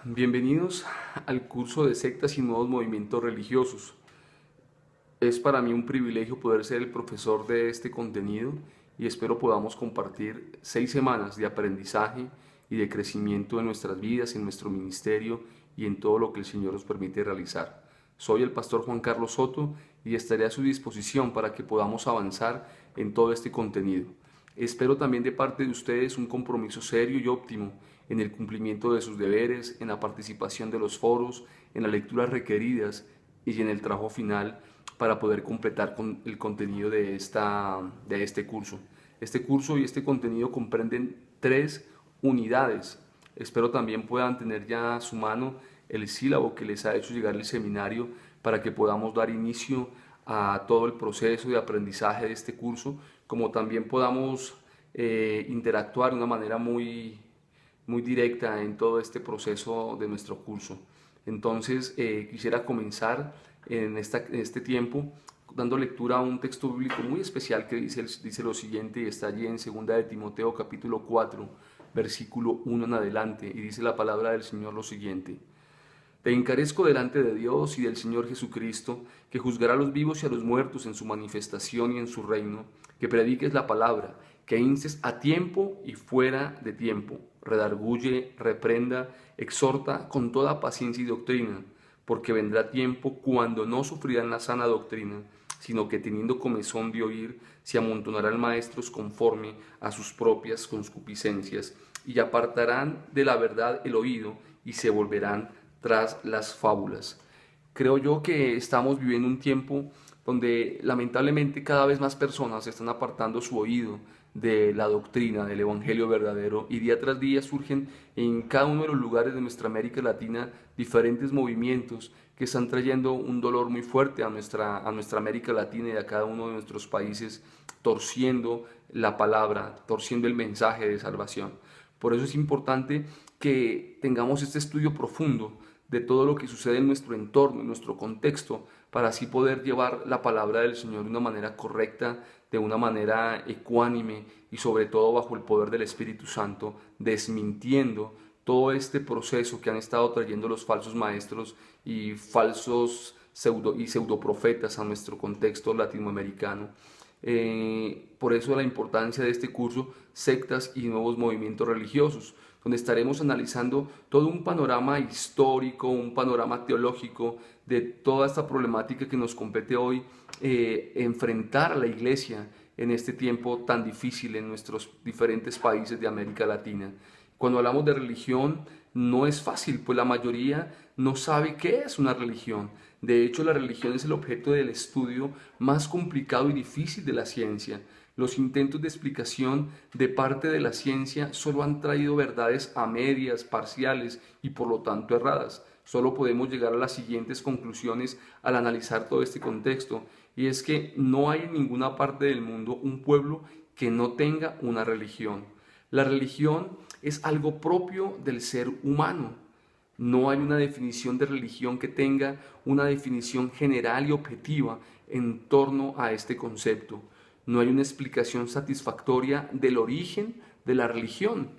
Bienvenidos al curso de sectas y nuevos movimientos religiosos. Es para mí un privilegio poder ser el profesor de este contenido y espero podamos compartir 6 semanas de aprendizaje y de crecimiento en nuestras vidas, en nuestro ministerio y en todo lo que el Señor nos permite realizar. Soy el pastor Juan Carlos Soto y estaré a su disposición para que podamos avanzar en todo este contenido. Espero también de parte de ustedes un compromiso serio y óptimo en el cumplimiento de sus deberes, en la participación de los foros, en las lecturas requeridas y en el trabajo final para poder completar con el contenido de este curso. Este curso y este contenido comprenden 3 unidades. Espero también puedan tener ya a su mano el sílabo que les ha hecho llegar el seminario para que podamos dar inicio a todo el proceso de aprendizaje de este curso, como también podamos interactuar de una manera muy directa en todo este proceso de nuestro curso. Entonces, quisiera comenzar en este tiempo dando lectura a un texto bíblico muy especial que dice lo siguiente, y está allí en 2 de Timoteo capítulo 4, versículo 1 en adelante, y dice la palabra del Señor lo siguiente: Te encarezco delante de Dios y del Señor Jesucristo, que juzgará a los vivos y a los muertos en su manifestación y en su reino, que prediques la palabra, que instes a tiempo y fuera de tiempo, redarguye, reprenda, exhorta con toda paciencia y doctrina, porque vendrá tiempo cuando no sufrirán la sana doctrina, sino que teniendo comezón de oír, se amontonarán maestros conforme a sus propias concupiscencias, y apartarán de la verdad el oído, y se volverán tras las fábulas. Creo yo que estamos viviendo un tiempo donde lamentablemente cada vez más personas están apartando su oído de la doctrina del Evangelio verdadero, y día tras día surgen en cada uno de los lugares de nuestra América Latina diferentes movimientos que están trayendo un dolor muy fuerte a nuestra América Latina y a cada uno de nuestros países, torciendo la palabra, torciendo el mensaje de salvación. Por eso es importante que tengamos este estudio profundo de todo lo que sucede en nuestro entorno, en nuestro contexto, para así poder llevar la palabra del Señor de una manera correcta, de una manera ecuánime y sobre todo bajo el poder del Espíritu Santo, desmintiendo todo este proceso que han estado trayendo los falsos maestros y falsos pseudoprofetas a nuestro contexto latinoamericano. Por eso la importancia de este curso, sectas y nuevos movimientos religiosos, donde estaremos analizando todo un panorama histórico, un panorama teológico de toda esta problemática que nos compete hoy, enfrentar a la iglesia en este tiempo tan difícil en nuestros diferentes países de América Latina. Cuando hablamos de religión, no es fácil, pues la mayoría no sabe qué es una religión. De hecho, la religión es el objeto del estudio más complicado y difícil de la ciencia. Los intentos de explicación de parte de la ciencia solo han traído verdades a medias, parciales y por lo tanto erradas. Solo podemos llegar a las siguientes conclusiones al analizar todo este contexto, y es que no hay en ninguna parte del mundo un pueblo que no tenga una religión. La religión es algo propio del ser humano. No hay una definición de religión que tenga una definición general y objetiva en torno a este concepto. No hay una explicación satisfactoria del origen de la religión,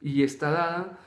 y está dada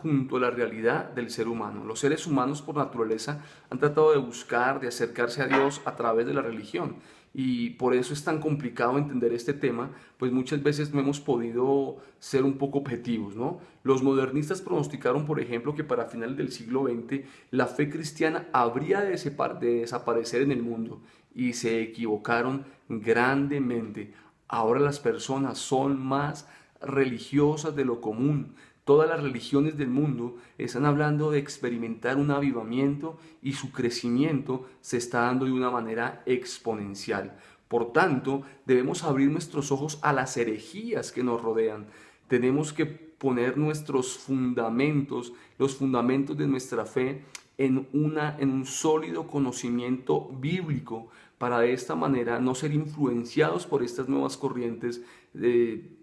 junto a la realidad del ser humano. Los seres humanos por naturaleza han tratado de buscar, de acercarse a Dios a través de la religión, y por eso es tan complicado entender este tema, pues muchas veces no hemos podido ser un poco objetivos, ¿no? Los modernistas pronosticaron, por ejemplo, que para finales del siglo XX la fe cristiana habría de desaparecer en el mundo, y se equivocaron grandemente. Ahora las personas son más religiosas de lo común. Todas las religiones del mundo están hablando de experimentar un avivamiento, y su crecimiento se está dando de una manera exponencial. Por tanto, debemos abrir nuestros ojos a las herejías que nos rodean. Tenemos que poner nuestros fundamentos, los fundamentos de nuestra fe, en un sólido conocimiento bíblico, para de esta manera no ser influenciados por estas nuevas corrientes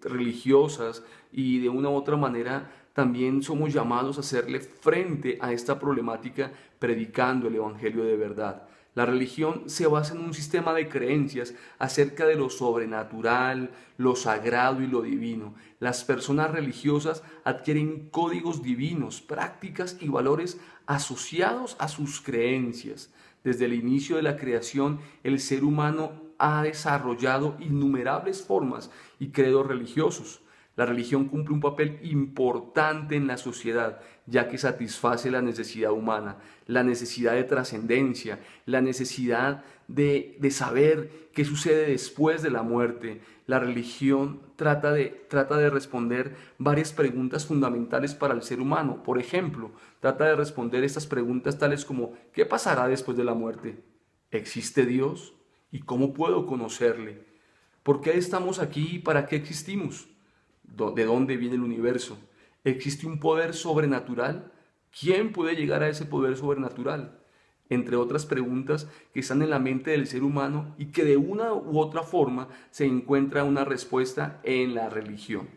religiosas, y de una u otra manera también somos llamados a hacerle frente a esta problemática predicando el Evangelio de verdad. La religión se basa en un sistema de creencias acerca de lo sobrenatural, lo sagrado y lo divino. Las personas religiosas adquieren códigos divinos, prácticas y valores asociados a sus creencias. Desde el inicio de la creación, el ser humano ha desarrollado innumerables formas y credos religiosos. La religión cumple un papel importante en la sociedad, ya que satisface la necesidad humana, la necesidad de trascendencia, la necesidad de saber qué sucede después de la muerte. La religión trata de responder varias preguntas fundamentales para el ser humano. Por ejemplo, trata de responder estas preguntas tales como: ¿qué pasará después de la muerte? ¿Existe Dios? ¿Y cómo puedo conocerle? ¿Por qué estamos aquí y para qué existimos? ¿De dónde viene el universo? ¿Existe un poder sobrenatural? ¿Quién puede llegar a ese poder sobrenatural? Entre otras preguntas que están en la mente del ser humano y que de una u otra forma se encuentra una respuesta en la religión.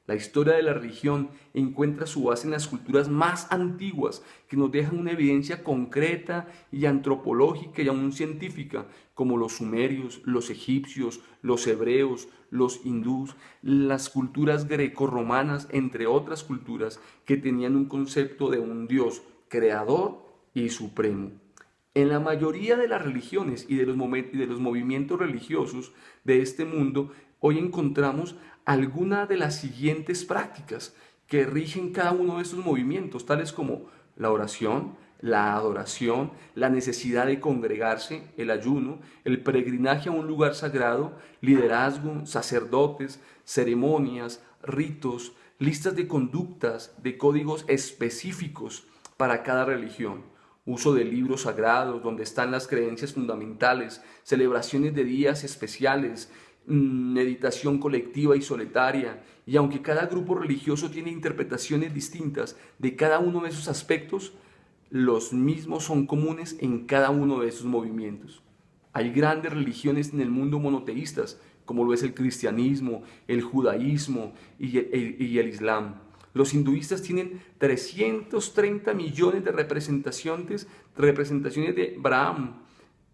La historia de la religión encuentra su base en las culturas más antiguas, que nos dejan una evidencia concreta y antropológica y aún científica, como los sumerios, los egipcios, los hebreos, los hindús, las culturas grecorromanas, entre otras culturas que tenían un concepto de un Dios creador y supremo. En la mayoría de las religiones y de los movimientos religiosos de este mundo, hoy encontramos algunas de las siguientes prácticas que rigen cada uno de estos movimientos, tales como la oración, la adoración, la necesidad de congregarse, el ayuno, el peregrinaje a un lugar sagrado, liderazgo, sacerdotes, ceremonias, ritos, listas de conductas, de códigos específicos para cada religión, uso de libros sagrados donde están las creencias fundamentales, celebraciones de días especiales, meditación colectiva y solitaria. Y aunque cada grupo religioso tiene interpretaciones distintas de cada uno de esos aspectos, los mismos son comunes en cada uno de esos movimientos. Hay grandes religiones en el mundo monoteístas, como lo es el cristianismo, el judaísmo y el islam. Los hinduistas tienen 330 millones de representaciones de Brahman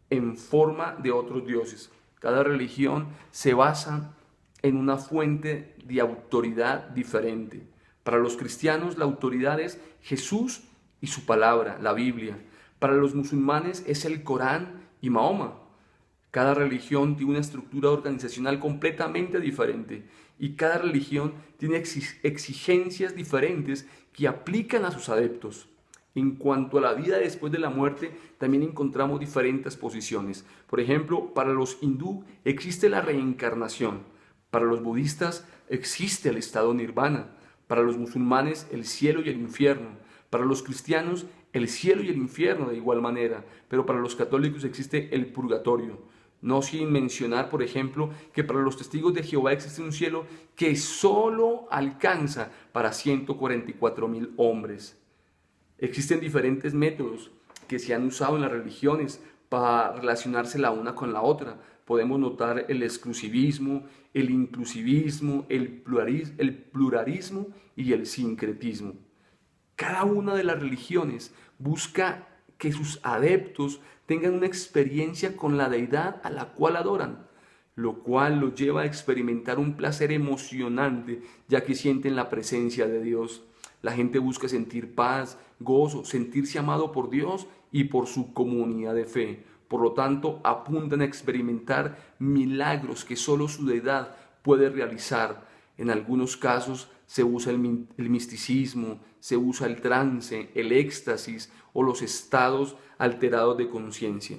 en forma de otros dioses. Cada religión se basa en una fuente de autoridad diferente. Para los cristianos la autoridad es Jesús y su palabra, la Biblia. Para los musulmanes es el Corán y Mahoma. Cada religión tiene una estructura organizacional completamente diferente y cada religión tiene exigencias diferentes que aplican a sus adeptos. En cuanto a la vida después de la muerte, también encontramos diferentes posiciones. Por ejemplo, para los hindú existe la reencarnación, para los budistas existe el estado nirvana, para los musulmanes el cielo y el infierno, para los cristianos el cielo y el infierno de igual manera, pero para los católicos existe el purgatorio. No sin mencionar, por ejemplo, que para los testigos de Jehová existe un cielo que solo alcanza para 144,000 hombres. Existen diferentes métodos que se han usado en las religiones para relacionarse la una con la otra. Podemos notar el exclusivismo, el inclusivismo, el pluralismo y el sincretismo. Cada una de las religiones busca que sus adeptos tengan una experiencia con la deidad a la cual adoran, lo cual los lleva a experimentar un placer emocionante, ya que sienten la presencia de Dios. La gente busca sentir paz, gozo, sentirse amado por Dios y por su comunidad de fe. Por lo tanto, apuntan a experimentar milagros que solo su deidad puede realizar. En algunos casos se usa el misticismo, se usa el trance, el éxtasis o los estados alterados de conciencia.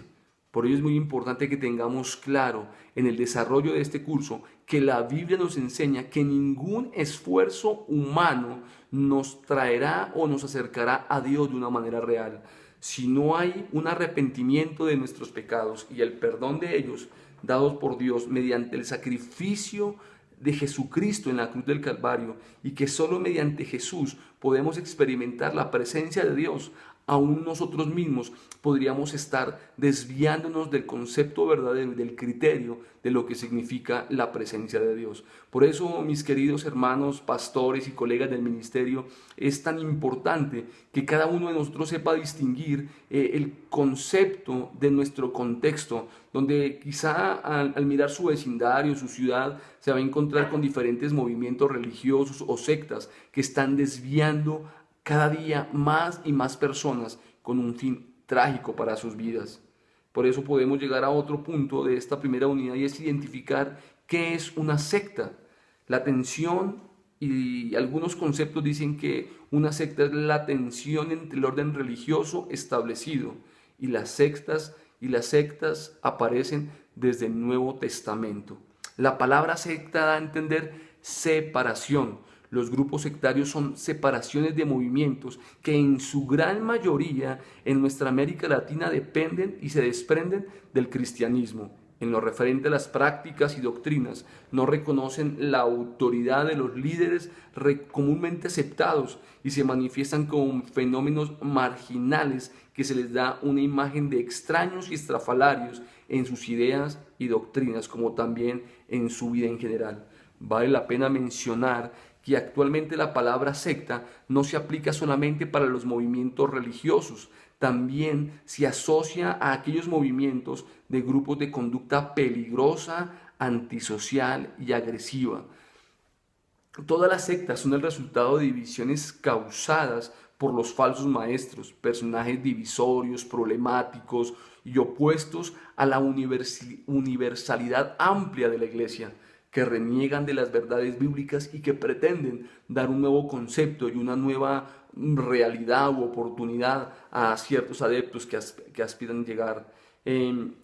Por ello es muy importante que tengamos claro en el desarrollo de este curso que la Biblia nos enseña que ningún esfuerzo humano nos traerá o nos acercará a Dios de una manera real. Si no hay un arrepentimiento de nuestros pecados y el perdón de ellos dados por Dios mediante el sacrificio de Jesucristo en la cruz del Calvario, y que solo mediante Jesús podemos experimentar la presencia de Dios, aún nosotros mismos podríamos estar desviándonos del concepto verdadero, del criterio de lo que significa la presencia de Dios. Por eso, mis queridos hermanos, pastores y colegas del ministerio, es tan importante que cada uno de nosotros sepa distinguir el concepto de nuestro contexto, donde quizá al mirar su vecindario, su ciudad, se va a encontrar con diferentes movimientos religiosos o sectas que están desviando cada día más y más personas con un fin trágico para sus vidas. Por eso podemos llegar a otro punto de esta primera unidad y es identificar qué es una secta. La tensión y algunos conceptos dicen que una secta es la tensión entre el orden religioso establecido y las sectas aparecen desde el Nuevo Testamento. La palabra secta da a entender separación. Los grupos sectarios son separaciones de movimientos que en su gran mayoría en nuestra América Latina dependen y se desprenden del cristianismo. En lo referente a las prácticas y doctrinas, no reconocen la autoridad de los líderes comúnmente aceptados y se manifiestan como fenómenos marginales que se les da una imagen de extraños y estrafalarios en sus ideas y doctrinas, como también en su vida en general. Vale la pena mencionar que actualmente la palabra secta no se aplica solamente para los movimientos religiosos, también se asocia a aquellos movimientos de grupos de conducta peligrosa, antisocial y agresiva. Todas las sectas son el resultado de divisiones causadas por los falsos maestros, personajes divisorios, problemáticos y opuestos a la universalidad amplia de la Iglesia, que reniegan de las verdades bíblicas y que pretenden dar un nuevo concepto y una nueva realidad u oportunidad a ciertos adeptos que aspiran a llegar.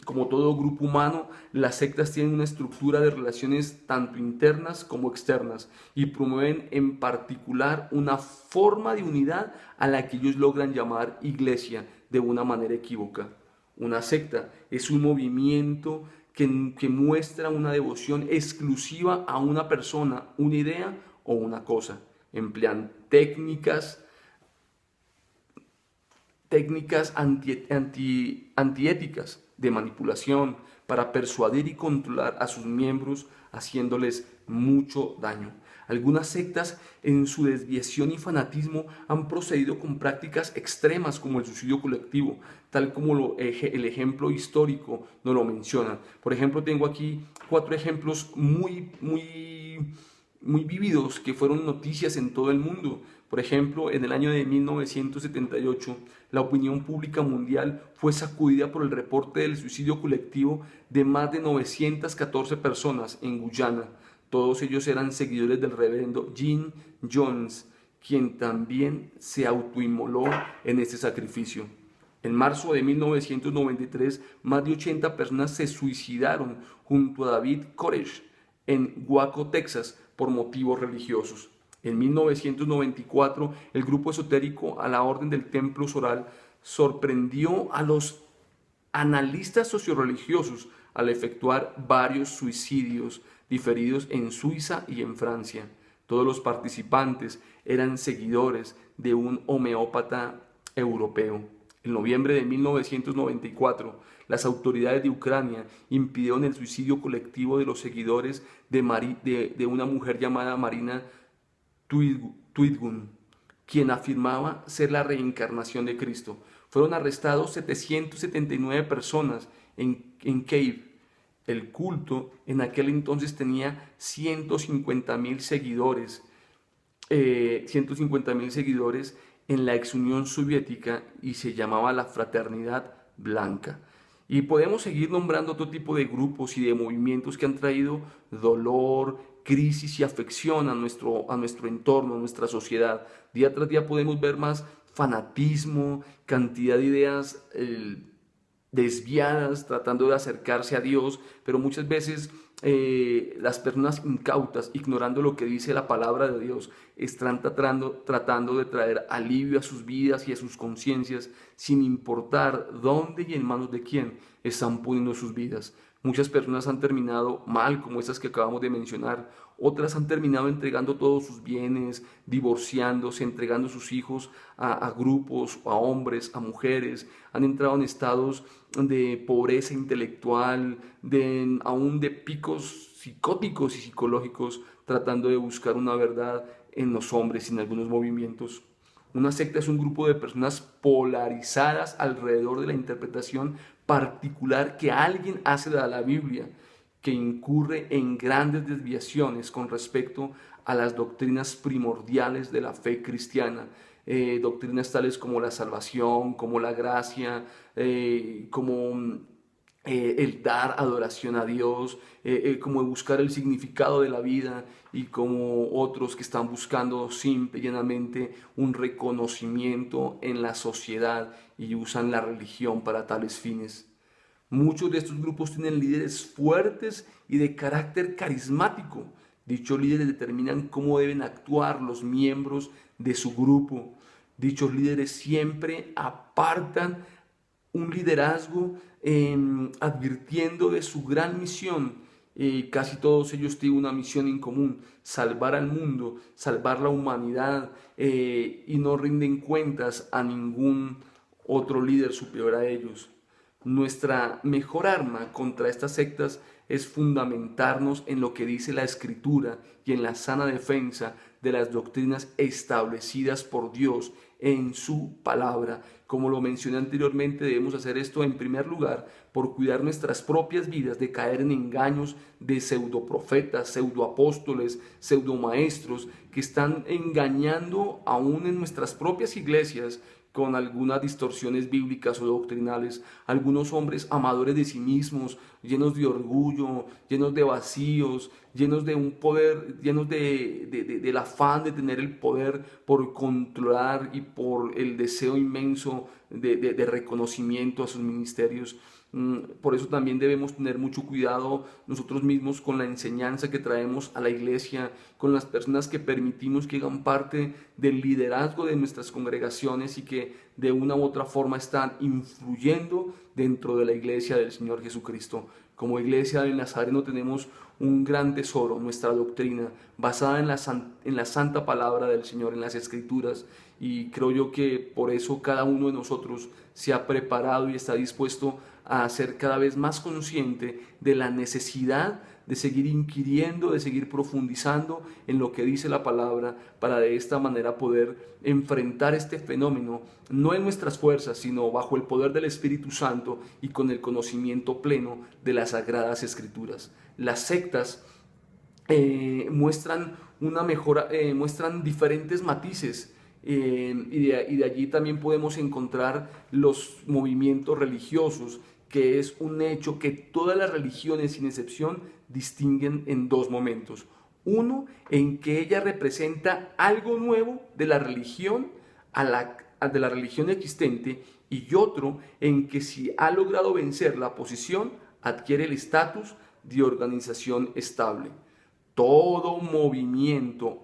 Como todo grupo humano, las sectas tienen una estructura de relaciones tanto internas como externas y promueven en particular una forma de unidad a la que ellos logran llamar iglesia de una manera equívoca. Una secta es un movimiento que muestra una devoción exclusiva a una persona, una idea o una cosa. Emplean técnicas antiéticas de manipulación para persuadir y controlar a sus miembros, haciéndoles mucho daño. Algunas sectas, en su desviación y fanatismo, han procedido con prácticas extremas como el suicidio colectivo, tal como el ejemplo histórico nos lo menciona. Por ejemplo, tengo aquí 4 ejemplos muy vívidos que fueron noticias en todo el mundo. Por ejemplo, en el año de 1978, la opinión pública mundial fue sacudida por el reporte del suicidio colectivo de más de 914 personas en Guyana. Todos ellos eran seguidores del reverendo Jim Jones, quien también se autoinmoló en este sacrificio. En marzo de 1993, más de 80 personas se suicidaron junto a David Koresh en Waco, Texas, por motivos religiosos. En 1994, el grupo esotérico a la Orden del Templo Solar sorprendió a los analistas socioreligiosos al efectuar varios suicidios diferidos en Suiza y en Francia. Todos los participantes eran seguidores de un homeópata europeo. En noviembre de 1994, las autoridades de Ucrania impidieron el suicidio colectivo de los seguidores de una mujer llamada Marina Twitgun, quien afirmaba ser la reencarnación de Cristo. Fueron arrestados 779 personas en Kiev. El culto en aquel entonces tenía 150,000 seguidores, 150,000 seguidores en la ex Unión Soviética y se llamaba la Fraternidad Blanca. Y podemos seguir nombrando otro tipo de grupos y de movimientos que han traído dolor, crisis y afección a nuestro entorno, a nuestra sociedad. Día tras día podemos ver más fanatismo, cantidad de ideas desviadas, tratando de acercarse a Dios, pero muchas veces las personas incautas, ignorando lo que dice la palabra de Dios, están tratando de traer alivio a sus vidas y a sus conciencias, sin importar dónde y en manos de quién están poniendo sus vidas. Muchas personas han terminado mal, como estas que acabamos de mencionar. Otras han terminado entregando todos sus bienes, divorciándose, entregando sus hijos a grupos, a hombres, a mujeres. Han entrado en estados de pobreza intelectual, aún de picos psicóticos y psicológicos, tratando de buscar una verdad en los hombres y en algunos movimientos. Una secta es un grupo de personas polarizadas alrededor de la interpretación particular que alguien hace de la Biblia, que incurre en grandes desviaciones con respecto a las doctrinas primordiales de la fe cristiana. Doctrinas tales como la salvación, como la gracia, como el dar adoración a Dios, como buscar el significado de la vida, y como otros que están buscando simple y llanamente un reconocimiento en la sociedad y usan la religión para tales fines. Muchos de estos grupos tienen líderes fuertes y de carácter carismático. Dichos líderes determinan cómo deben actuar los miembros de su grupo. Dichos líderes siempre apartan un liderazgo advirtiendo de su gran misión. Casi todos ellos tienen una misión en común: salvar al mundo, salvar la humanidad, y no rinden cuentas a ningún otro líder superior a ellos. Nuestra mejor arma contra estas sectas es fundamentarnos en lo que dice la Escritura y en la sana defensa de las doctrinas establecidas por Dios en su palabra. Como lo mencioné anteriormente, debemos hacer esto en primer lugar por cuidar nuestras propias vidas de caer en engaños de pseudoprofetas, pseudoapóstoles, pseudomaestros que están engañando aún en nuestras propias iglesias con algunas distorsiones bíblicas o doctrinales. Algunos hombres amadores de sí mismos, llenos de orgullo, llenos de vacíos, llenos de un poder, llenos del afán de tener el poder por controlar y por el deseo inmenso de reconocimiento a sus ministerios. Por eso también debemos tener mucho cuidado nosotros mismos con la enseñanza que traemos a la iglesia, con las personas que permitimos que hagan parte del liderazgo de nuestras congregaciones y que de una u otra forma están influyendo dentro de la iglesia del Señor Jesucristo. Como iglesia del Nazareno tenemos un gran tesoro, nuestra doctrina, basada en la santa palabra del Señor, en las Escrituras, y creo yo que por eso cada uno de nosotros se ha preparado y está dispuesto a ser cada vez más consciente de la necesidad de seguir inquiriendo, de seguir profundizando en lo que dice la palabra, para de esta manera poder enfrentar este fenómeno, no en nuestras fuerzas, sino bajo el poder del Espíritu Santo y con el conocimiento pleno de las Sagradas Escrituras. Las sectas muestran muestran diferentes matices, y de allí también podemos encontrar los movimientos religiosos, que es un hecho que todas las religiones sin excepción distinguen en dos momentos. Uno, en que ella representa algo nuevo de la religión de la religión existente, y otro en que si ha logrado vencer la posición, adquiere el estatus de organización estable. Todo movimiento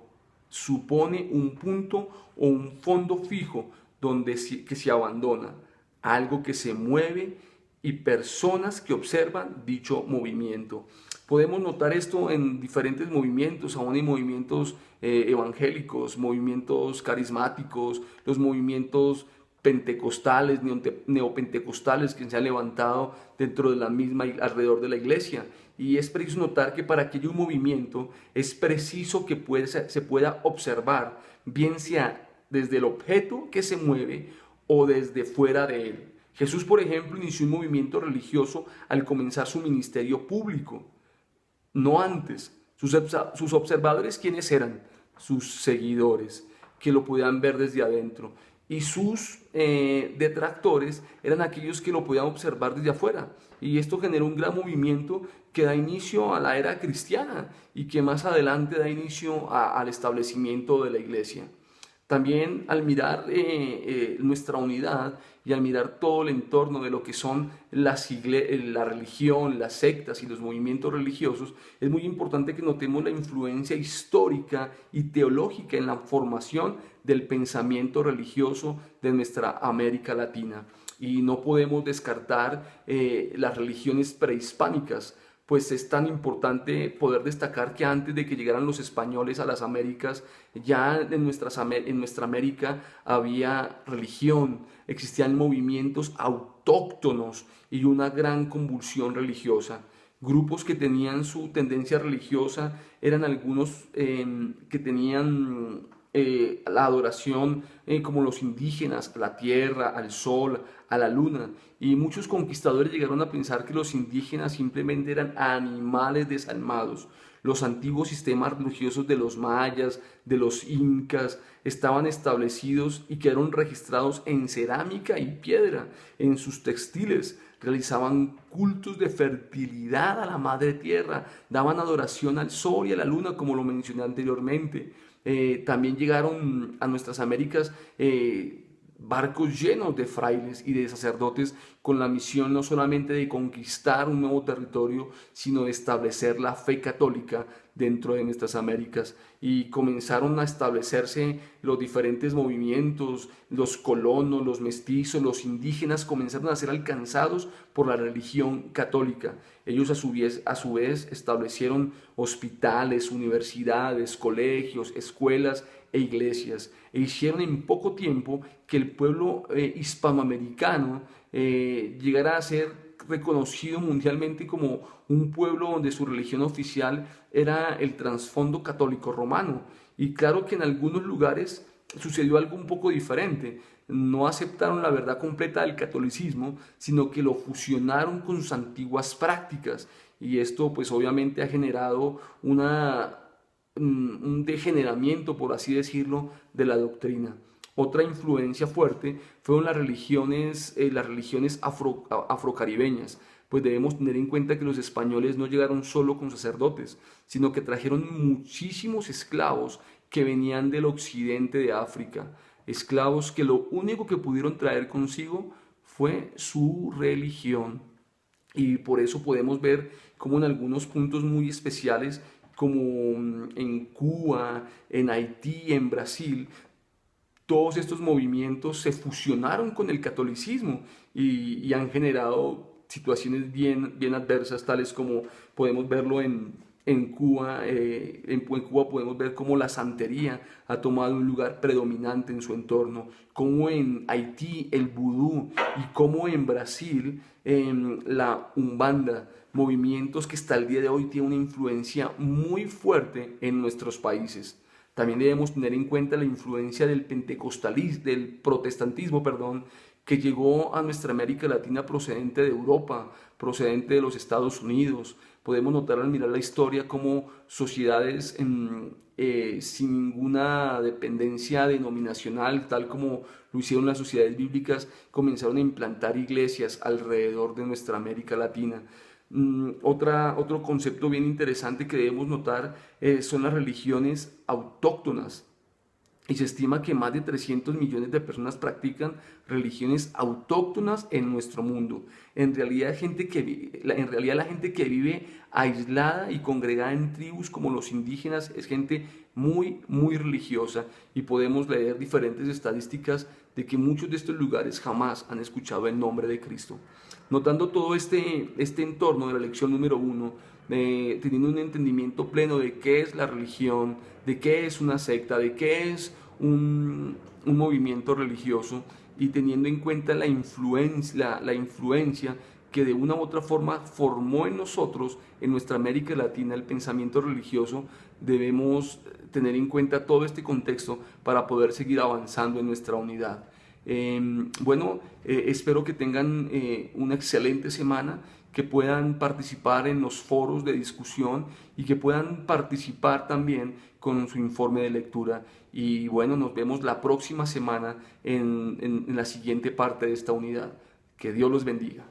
supone un punto o un fondo fijo que se abandona, algo que se mueve y personas que observan dicho movimiento. Podemos notar esto en diferentes movimientos, aún en movimientos evangélicos, movimientos carismáticos, los movimientos pentecostales, neopentecostales que se han levantado dentro de la misma, alrededor de la iglesia. Y es preciso notar que para que haya un movimiento es preciso que se pueda observar, bien sea desde el objeto que se mueve o desde fuera de él. Jesús, por ejemplo, inició un movimiento religioso al comenzar su ministerio público, no antes. Sus observadores, ¿quiénes eran? Sus seguidores, que lo podían ver desde adentro. Y sus detractores eran aquellos que lo podían observar desde afuera. Y esto generó un gran movimiento que da inicio a la era cristiana y que más adelante da inicio al establecimiento de la iglesia. También al mirar nuestra unidad y al mirar todo el entorno de lo que son la religión, las sectas y los movimientos religiosos, es muy importante que notemos la influencia histórica y teológica en la formación del pensamiento religioso de nuestra América Latina. y no podemos descartar las religiones prehispánicas, pues es tan importante poder destacar que antes de que llegaran los españoles a las Américas, ya en nuestra América había religión, existían movimientos autóctonos y una gran convulsión religiosa. Grupos que tenían su tendencia religiosa eran algunos que tenían la adoración como los indígenas, a la tierra, al sol, a la luna. Y muchos conquistadores llegaron a pensar que los indígenas simplemente eran animales desalmados. Los antiguos sistemas religiosos de los mayas, de los incas, estaban establecidos y quedaron registrados en cerámica y piedra, en sus textiles. Realizaban cultos de fertilidad a la madre tierra, daban adoración al sol y a la luna, como lo mencioné anteriormente. También llegaron a nuestras Américas barcos llenos de frailes y de sacerdotes con la misión no solamente de conquistar un nuevo territorio, sino de establecer la fe católica dentro de nuestras Américas. Y comenzaron a establecerse los diferentes movimientos, los colonos, los mestizos, los indígenas comenzaron a ser alcanzados por la religión católica. Ellos a su vez establecieron hospitales, universidades, colegios, escuelas e iglesias, e hicieron en poco tiempo que el pueblo hispanoamericano llegara a ser reconocido mundialmente como un pueblo donde su religión oficial era el trasfondo católico romano. Y claro que en algunos lugares sucedió algo un poco diferente. No aceptaron la verdad completa del catolicismo, sino que lo fusionaron con sus antiguas prácticas. Y esto pues obviamente ha generado un degeneramiento, por así decirlo, de la doctrina. Otra influencia fuerte fueron las religiones afrocaribeñas, pues debemos tener en cuenta que los españoles no llegaron solo con sacerdotes, sino que trajeron muchísimos esclavos que venían del occidente de África, esclavos que lo único que pudieron traer consigo fue su religión. Y por eso podemos ver como en algunos puntos muy especiales, como en Cuba, en Haití, en Brasil, todos estos movimientos se fusionaron con el catolicismo y han generado situaciones bien adversas, tales como podemos verlo en Cuba. En Cuba podemos ver cómo la santería ha tomado un lugar predominante en su entorno, como en Haití el vudú y como en Brasil la umbanda, movimientos que hasta el día de hoy tienen una influencia muy fuerte en nuestros países. También debemos tener en cuenta la influencia del protestantismo, perdón, que llegó a nuestra América Latina procedente de Europa, procedente de los Estados Unidos. Podemos notar al mirar la historia como sociedades sin ninguna dependencia denominacional, tal como lo hicieron las sociedades bíblicas, comenzaron a implantar iglesias alrededor de nuestra América Latina. Otro concepto bien interesante que debemos notar son las religiones autóctonas. Y se estima que más de 300 millones de personas practican religiones autóctonas en nuestro mundo. En realidad, la gente que vive aislada y congregada en tribus como los indígenas es gente muy religiosa, y podemos leer diferentes estadísticas de que muchos de estos lugares jamás han escuchado el nombre de Cristo. Notando todo este entorno de la lección número 1, teniendo un entendimiento pleno de qué es la religión, de qué es una secta, de qué es un movimiento religioso, y teniendo en cuenta la influencia que de una u otra forma formó en nosotros, en nuestra América Latina, el pensamiento religioso, debemos tener en cuenta todo este contexto para poder seguir avanzando en nuestra unidad. Espero que tengan una excelente semana, que puedan participar en los foros de discusión y que puedan participar también con su informe de lectura. Y bueno, nos vemos la próxima semana en la siguiente parte de esta unidad. Que Dios los bendiga.